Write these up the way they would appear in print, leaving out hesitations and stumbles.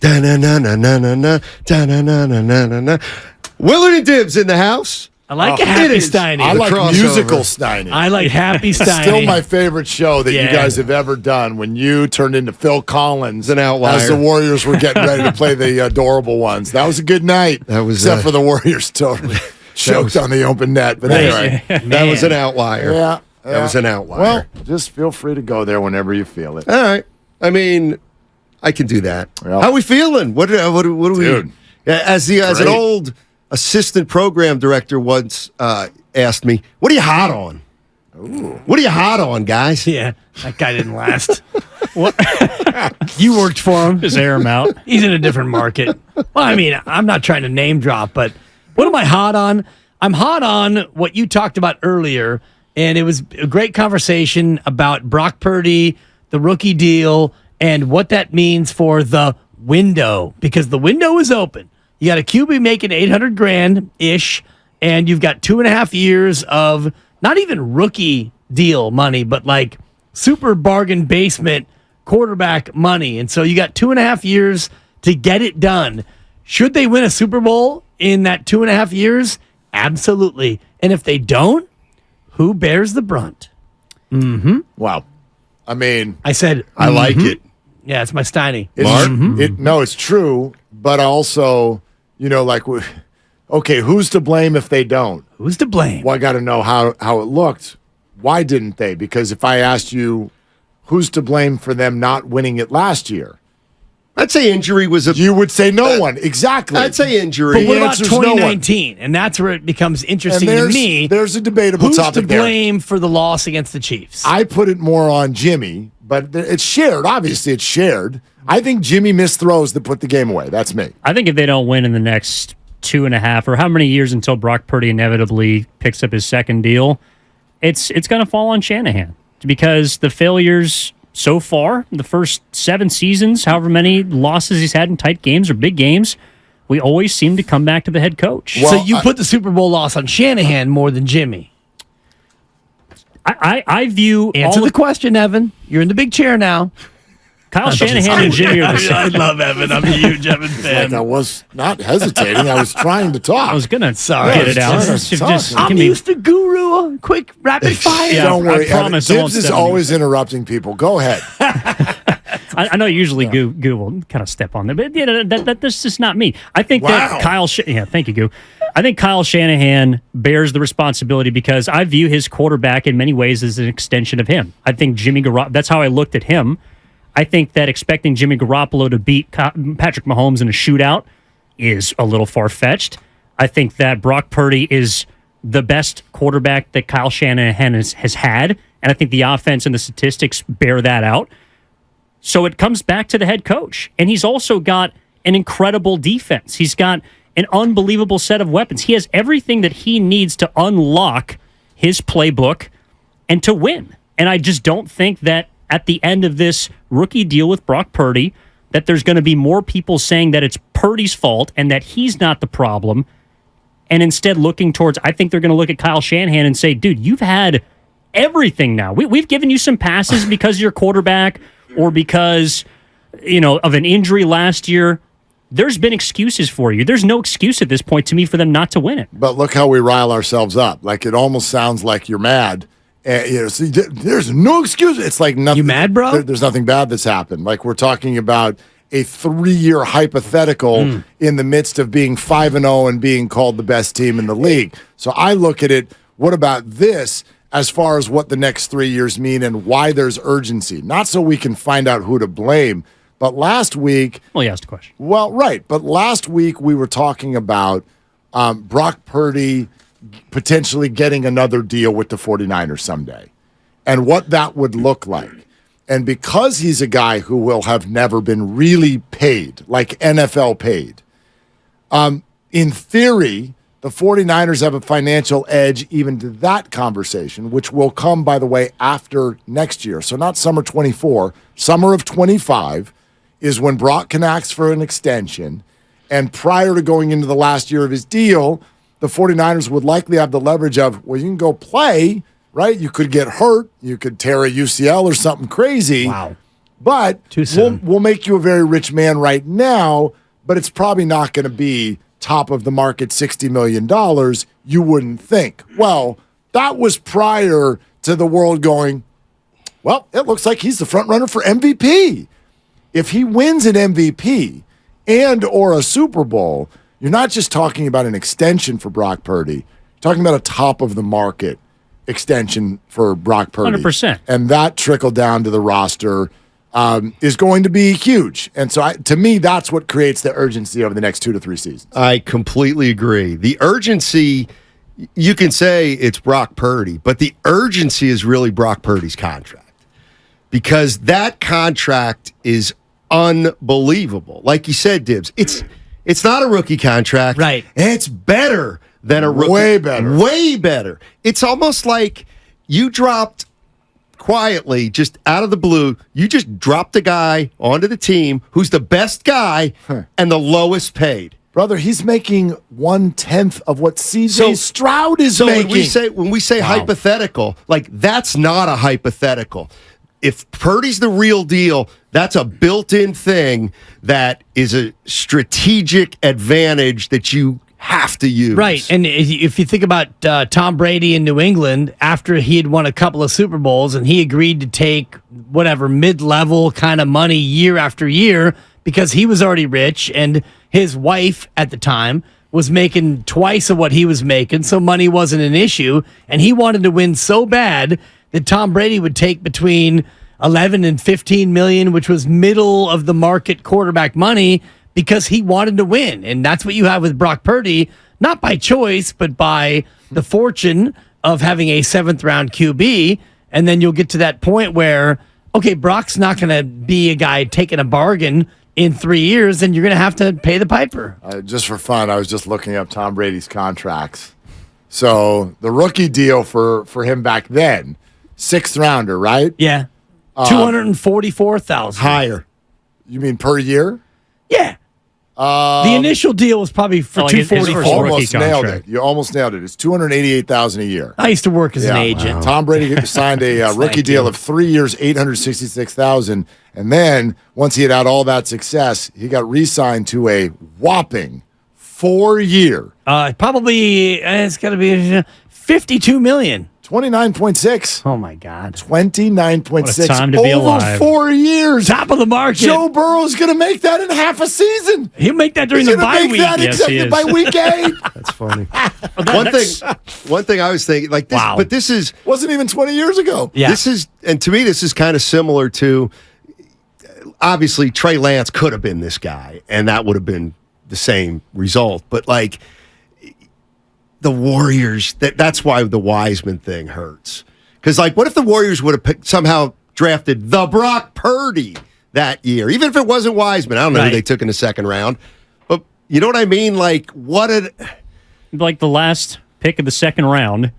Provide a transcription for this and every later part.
Da-na-na-na-na-na-na, da-na-na-na-na-na-na. Willard and Dibs in the house. I like a happy Steiny. I like musical Steiny. I like happy Steiny. Still my favorite show that you guys have ever done when you turned into Phil Collins an outlier. as the Warriors were getting ready to play the adorable ones. That was a good night. That was except for the Warriors totally choked on the open net. But anyway, that was an outlier. Yeah, that was an outlier. Well, just feel free to go there whenever you feel it. All right. I mean, I can do that. Yep. How are we feeling? What do we? As an old assistant program director once asked me, "What are you hot on? Ooh. What are you hot on, guys?" Yeah, that guy didn't last. What? You worked for him. Just air him out. He's in a different market. Well, I mean, I'm not trying to name drop, but what am I hot on? I'm hot on what you talked about earlier, and it was a great conversation about Brock Purdy, the rookie deal, and what that means for the window, because the window is open. You got a QB making $800,000-ish, and you've got 2.5 years of not even rookie deal money, but like super bargain basement quarterback money. And so you got 2.5 years to get it done. Should they win a Super Bowl in that 2.5 years? Absolutely. And if they don't, who bears the brunt? Mm-hmm. Wow. I mean, I said, I like it. Yeah, it's my Steiny. No, it's true, but also, okay, who's to blame if they don't? Who's to blame? Well, I got to know how it looked. Why didn't they? Because if I asked you, who's to blame for them not winning it last year? I'd say injury was You would say no one. Exactly. I'd say injury. But what about answer's no one. 2019? And that's where it becomes interesting And to me. There's a debatable Who's topic to there. blame for the loss against the Chiefs? I put it more on Jimmy, but it's shared. Obviously, it's shared. I think Jimmy missed throws that put the game away. That's me. I think if they don't win in the next 2.5 or how many years until Brock Purdy inevitably picks up his second deal, it's going to fall on Shanahan because the failures so far, the first 7 seasons, however many losses he's had in tight games or big games, we always seem to come back to the head coach. Well, so you put the Super Bowl loss on Shanahan more than Jimmy. I view Answer the question, Evan. You're in the big chair now. Kyle Shanahan and Jimmy are the same. I love Evan. I'm a huge Evan fan. Like I was not hesitating. I was trying to talk. I was going to Sorry. get it out. I'm used to guru, quick, rapid fire. Yeah, Don't worry. I promise I won't Dibs is step on you. always interrupting people. Go ahead. I know usually Goo will kind of step on there, but that's just not me. I think that thank you, Goo. I think Kyle Shanahan bears the responsibility because I view his quarterback in many ways as an extension of him. I think Jimmy Garoppolo, that's how I looked at him. I think that expecting Jimmy Garoppolo to beat Patrick Mahomes in a shootout is a little far-fetched. I think that Brock Purdy is the best quarterback that Kyle Shanahan has had, and I think the offense and the statistics bear that out. So it comes back to the head coach, and he's also got an incredible defense. He's got an unbelievable set of weapons. He has everything that he needs to unlock his playbook and to win. And I just don't think that at the end of this rookie deal with Brock Purdy, that there's going to be more people saying that it's Purdy's fault and that he's not the problem, and instead looking towards, I think they're going to look at Kyle Shanahan and say, dude, you've had everything now. We've given you some passes because of your quarterback or because, of an injury last year. There's been excuses for you. There's no excuse at this point to me for them not to win it. But look how we rile ourselves up. Like it almost sounds like you're mad. See, there's no excuse. It's like nothing. You mad, bro? There's nothing bad that's happened. Like we're talking about a 3-year hypothetical in the midst of being 5-0 and being called the best team in the league. So I look at it. What about this? As far as what the next 3 years mean and why there's urgency, not so we can find out who to blame. But last week, well, you asked a question. Well, right. But last week we were talking about Brock Purdy potentially getting another deal with the 49ers someday and what that would look like. And because he's a guy who will have never been really paid, like NFL paid, in theory, the 49ers have a financial edge even to that conversation, which will come, by the way, after next year. So not summer 24, summer of 25 is when Brock can ask for an extension. And prior to going into the last year of his deal, the 49ers would likely have the leverage of, well, you can go play, right? You could get hurt. You could tear a UCL or something crazy. Wow. But Too soon. we'll make you a very rich man right now, but it's probably not going to be top of the market $60 million, you wouldn't think. Well, that was prior to the world going, well, it looks like he's the front runner for MVP. If he wins an MVP and or a Super Bowl, you're not just talking about an extension for Brock Purdy. You're talking about a top of the market extension for Brock Purdy. 100%. And that trickle down to the roster is going to be huge. And so to me, that's what creates the urgency over the next 2 to 3 seasons. I completely agree. The urgency, you can say it's Brock Purdy, but the urgency is really Brock Purdy's contract because that contract is unbelievable. Like you said, Dibs, it's not a rookie contract. Right. It's better than a rookie. Way better. Way better. It's almost like you dropped quietly, just out of the blue, you just dropped a guy onto the team who's the best guy and the lowest paid. Brother, he's making 1/10 of what CJ Stroud is making. When we say hypothetical, like that's not a hypothetical. If Purdy's the real deal, that's a built-in thing that is a strategic advantage that you have to use. Right. And if you think about Tom Brady in New England, after he had won a couple of Super Bowls and he agreed to take whatever mid-level kind of money year after year because he was already rich and his wife at the time was making twice of what he was making, so money wasn't an issue. And he wanted to win so bad that Tom Brady would take between 11 and 15 million, which was middle of the market quarterback money, because he wanted to win. And that's what you have with Brock Purdy, not by choice, but by the fortune of having a 7th-round QB. And then you'll get to that point where, okay, Brock's not going to be a guy taking a bargain in 3 years, and you're going to have to pay the piper. Just for fun, I was just looking up Tom Brady's contracts. So the rookie deal for him back then, 6th-rounder, right? Yeah. 244,000. Higher. You mean per year? Yeah. The initial deal was probably for like his 244. first rookie Almost nailed contract. it. You almost nailed it. It's $288,000 a year. I used to work as an agent. Tom Brady signed a rookie deal of 3 years, $866,000, and then once he had had all that success, he got re-signed to a whopping 4-year, Probably it's got to be 52 million. 29.6. Oh my God! 29.6. What a time to be over alive. 4 years. Top of the market. Joe Burrow's going to make that in half a season. He'll make that during He's the going bye to make week. that Yes, he except is. by week 8. That's funny. That's- One thing I was thinking, like this, Wow. but this is Wasn't even 20 years ago. Yeah. This is, and to me, this is kind of similar to, obviously, Trey Lance could have been this guy, and that would have been the same result. But, like, the Warriors, that's why the Wiseman thing hurts. Because, like, what if the Warriors would have somehow drafted the Brock Purdy that year? Even if it wasn't Wiseman. I don't know who Right. they took in the second round. But you know what I mean? Like, like the last pick of the second round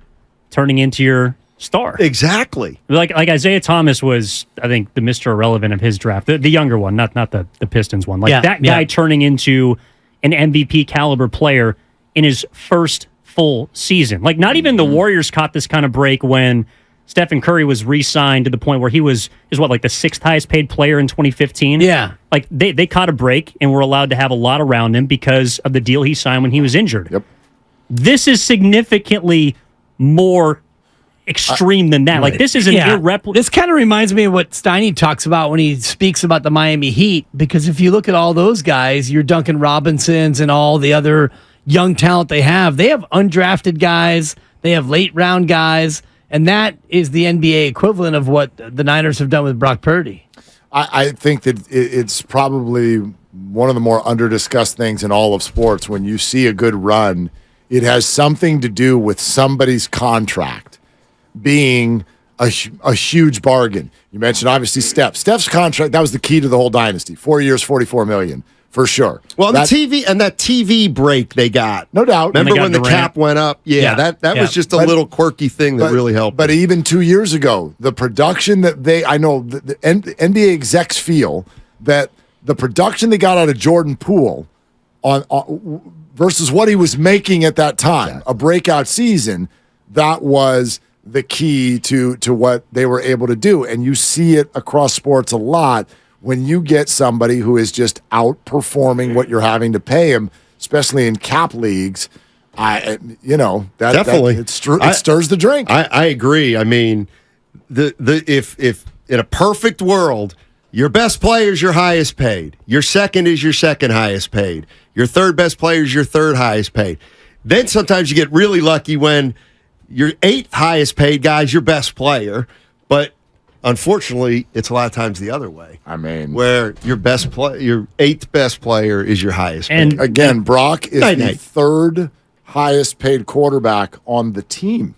turning into your star. Exactly. Like Isaiah Thomas was, I think, the Mr. Irrelevant of his draft. The younger one, not the Pistons one. Like that guy turning into an MVP caliber player in his first full season. Like not even the Warriors caught this kind of break when Stephen Curry was re-signed to the point where he is like the 6th highest paid player in 2015. Yeah. Like they caught a break and were allowed to have a lot around him because of the deal he signed when he was injured. Yep. This is significantly more extreme than that. Like this is an irreplaceable. This kind of reminds me of what Steiny talks about when he speaks about the Miami Heat, because if you look at all those guys, your Duncan Robinsons and all the other young talent they have undrafted guys, they have late round guys, and that is the NBA equivalent of what the Niners have done with Brock Purdy. I think that it's probably one of the more under-discussed things in all of sports. When you see a good run, it has something to do with somebody's contract being a huge bargain. You mentioned, obviously, Steph's contract, that was the key to the whole dynasty. 4 years, $44 million. For sure. Well, that TV break they got. No doubt. Remember when the cap went up? Yeah. That was just a little quirky thing that really helped. But even 2 years ago, the production that I know the NBA execs feel that the production they got out of Jordan Poole on versus what he was making at that time, a breakout season, that was the key to what they were able to do. And you see it across sports a lot when you get somebody who is just outperforming what you're having to pay him, especially in cap leagues. Definitely it stirs the drink. I agree. I mean, if in a perfect world, your best player is your highest paid, your second is your second highest paid, your third best player is your third highest paid. Then sometimes you get really lucky when your eighth highest paid guy is your best player, but unfortunately, it's a lot of times the other way. I mean, where your eighth best player is your highest paid. And again, Brock is the third highest paid quarterback on the team,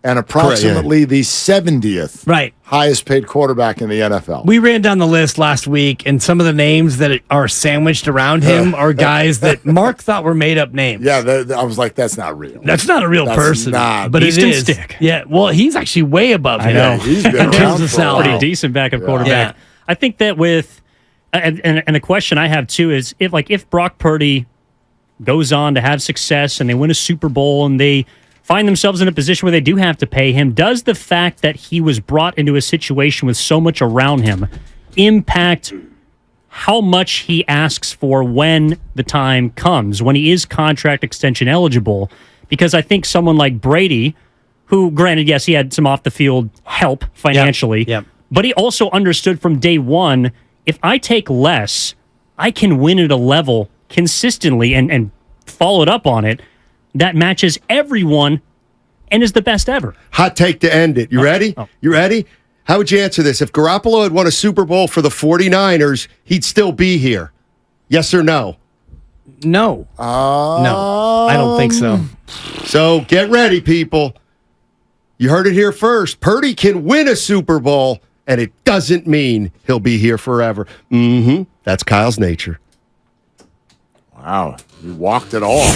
and approximately the 70th highest paid quarterback in the NFL. We ran down the list last week, and some of the names that are sandwiched around him are guys that Mark thought were made up names. Yeah, I was like, that's not real. That's not a real person. But Easton it is. Stick. Yeah, well, he's actually way above him. I know. He's been in terms of salary. Pretty decent backup quarterback. Yeah. I think that with and a question I have too is if Brock Purdy goes on to have success and they win a Super Bowl and they find themselves in a position where they do have to pay him, does the fact that he was brought into a situation with so much around him impact how much he asks for when the time comes, when he is contract extension eligible? Because I think someone like Brady, who, granted, yes, he had some off-the-field help financially, but he also understood from day one, if I take less, I can win at a level consistently and follow it up on it that matches everyone and is the best ever. Hot take to end it. You ready? You ready? How would you answer this? If Garoppolo had won a Super Bowl for the 49ers, he'd still be here. Yes or no? No. No, I don't think so. So get ready, people. You heard it here first. Purdy can win a Super Bowl, and it doesn't mean he'll be here forever. That's Kyle's nature. Wow, you walked it all.